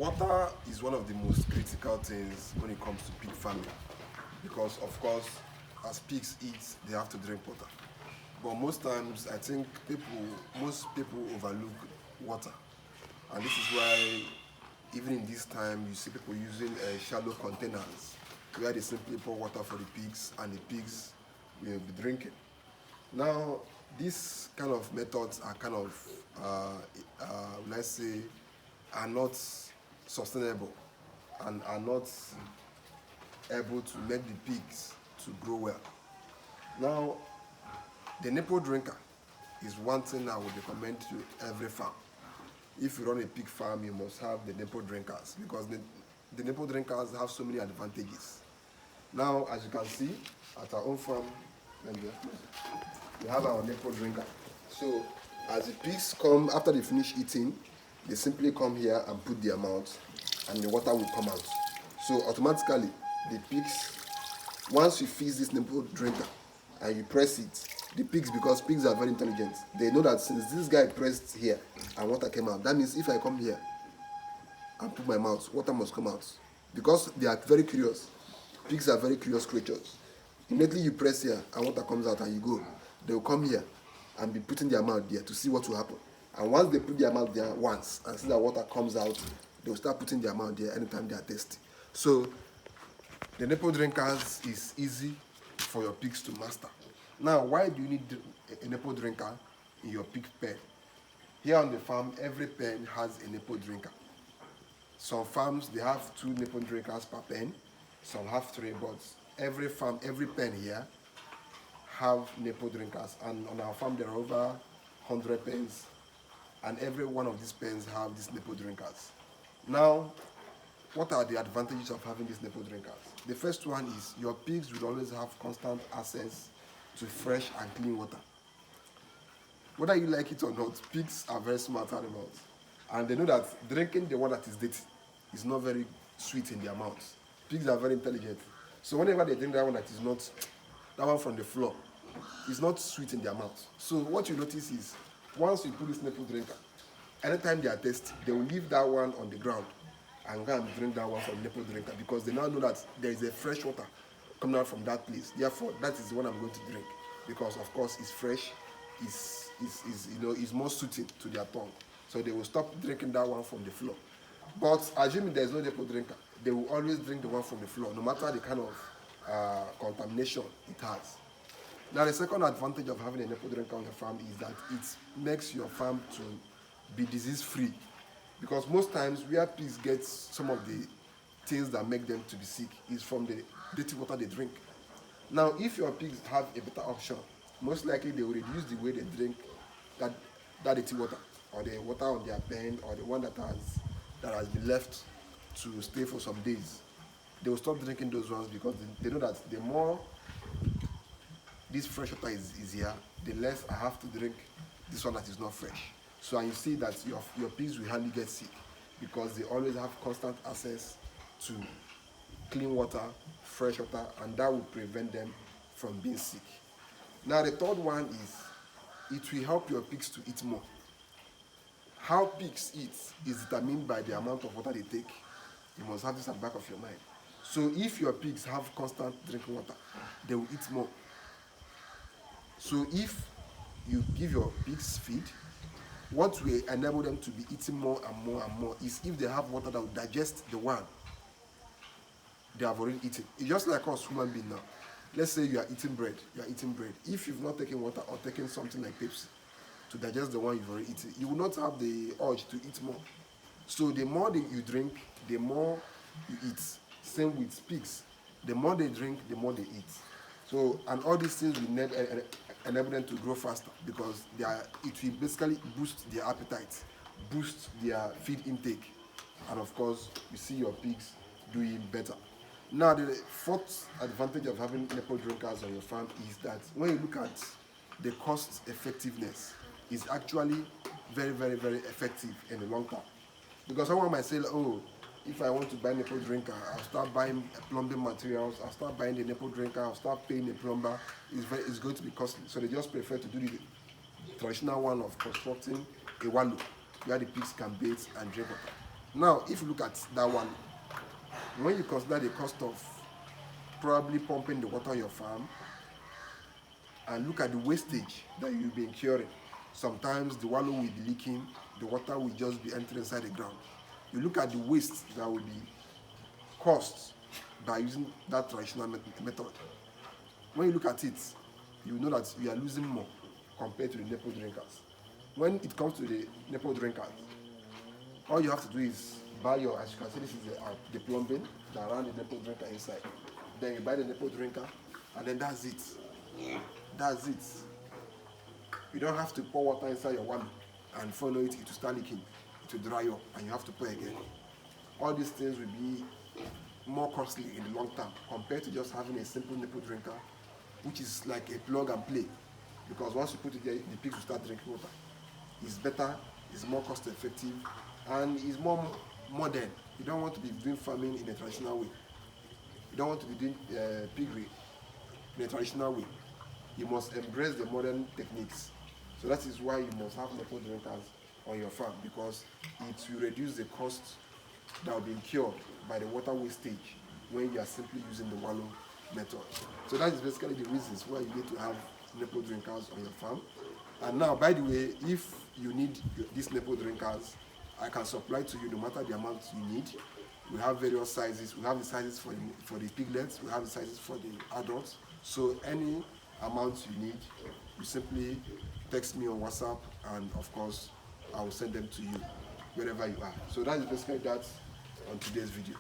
Water is one of the most critical things when it comes to pig farming because, of course, as pigs eat, they have to drink water. But most times, I think most people overlook water, and this is why, even in this time, you see people using shallow containers where they simply pour water for the pigs, and the pigs will be drinking. Now, these kind of methods are kind of, let's say, are not sustainable and are not able to make the pigs to grow well. Now, the nipple drinker is one thing I would recommend to every farm. If you run a pig farm, you must have the nipple drinkers because the nipple drinkers have so many advantages. Now, as you can see, at our own farm, we have our nipple drinker. So, as the pigs come, after they finish eating, they simply come here and put their mouth, and the water will come out. So, automatically, the pigs, once you feed this nipple drinker and you press it, the pigs, because pigs are very intelligent, they know that since this guy pressed here and water came out, that means if I come here and put my mouth, water must come out. Because they are very curious. Pigs are very curious creatures. Immediately you press here and water comes out and you go, they will come here and be putting their mouth there to see what will happen. And once they put their mouth there once and see that water comes out, they will start putting their mouth there anytime they are thirsty. So the nipple drinkers is easy for your pigs to master. Now, why do you need a nipple drinker in your pig pen? Here on the farm, every pen has a nipple drinker. Some farms, they have 2 nipple drinkers per pen. Some have 3, but every farm, every pen here have nipple drinkers. And on our farm, there are over 100 pens. And every one of these pens have these nipple drinkers. Now, what are the advantages of having these nipple drinkers? The first one is your pigs will always have constant access to fresh and clean water. Whether you like it or not, pigs are very smart animals. And they know that drinking the one that is dirty is not very sweet in their mouths. Pigs are very intelligent. So whenever they drink that one that is not, that one from the floor, is not sweet in their mouth. So what you notice is, once you put this nipple drinker, anytime they are thirsty, they will leave that one on the ground and go and drink that one from nipple drinker because they now know that there is a fresh water coming out from that place. Therefore, that is the one I'm going to drink because, of course, it's fresh, is more suited to their tongue. So they will stop drinking that one from the floor. But assuming there is no nipple drinker, they will always drink the one from the floor, no matter the kind of contamination it has. Now, the second advantage of having a nipple drinker on the farm is that it makes your farm to be disease-free. Because most times where pigs get some of the things that make them to be sick is from the dirty water they drink. Now, if your pigs have a better option, most likely they will reduce the way they drink that dirty water, or the water on their pen, or the one that has been left to stay for some days. They will stop drinking those ones because they know that the more this fresh water is here, the less I have to drink this one that is not fresh. So and you see that your pigs will hardly get sick because they always have constant access to clean water, fresh water, and that will prevent them from being sick. Now the third one is, it will help your pigs to eat more. How pigs eat is determined by the amount of water they take. You must have this at the back of your mind. So if your pigs have constant drinking water, they will eat more. So if you give your pigs feed, what will enable them to be eating more and more and more is if they have water that will digest the one they have already eaten. It's just like us human beings now. Let's say you are eating bread. If you've not taken water or taken something like Pepsi to digest the one you've already eaten, you will not have the urge to eat more. So the more that you drink, the more you eat. Same with pigs. The more they drink, the more they eat. So, and all these things will enable them to grow faster because it will basically boost their appetite, boost their feed intake, and of course, you see your pigs doing better. Now, the fourth advantage of having nipple drinkers on your farm is that when you look at the cost effectiveness, is actually very, very, very effective in the long term. Because someone might say, oh, if I want to buy nipple drinker, I'll start buying plumbing materials, I'll start buying the nipple drinker, I'll start paying the plumber. It's going to be costly. So they just prefer to do the traditional one of constructing a wallow where the pigs can bathe and drink water. Now, if you look at that one, when you consider the cost of probably pumping the water on your farm and look at the wastage that you'll be incurring, sometimes the wallow will be leaking, the water will just be entering inside the ground. You look at the waste that will be caused by using that traditional method. When you look at it, you know that you are losing more compared to the Nipple drinkers. When it comes to the Nipple drinkers, all you have to do is buy your, as you can see, this is the plumbing that run the Nipple drinker inside. Then you buy the Nipple drinker, and then that's it. That's it. You don't have to pour water inside your wallow and follow it to start leaking, to dry up, and you have to pour again. All these things will be more costly in the long term compared to just having a simple Nipple drinker, which is like a plug and play. Because once you put it there, the pigs will start drinking water. It's better, it's more cost effective, and it's more modern. You don't want to be doing farming in a traditional way. You don't want to be doing piggery in a traditional way. You must embrace the modern techniques. So that is why you must have Nipple drinkers on your farm, because it will reduce the cost that will be incurred by the water wastage when you are simply using the wallow method. So that is basically the reasons why you need to have Nipple drinkers on your farm. And now, by the way, if you need these Nipple drinkers, I can supply to you no matter the amount you need. We have various sizes. We have the sizes for the piglets. We have the sizes for the adults. So any amount you need, you simply text me on WhatsApp, and of course, I will send them to you wherever you are. So that is basically that on today's video.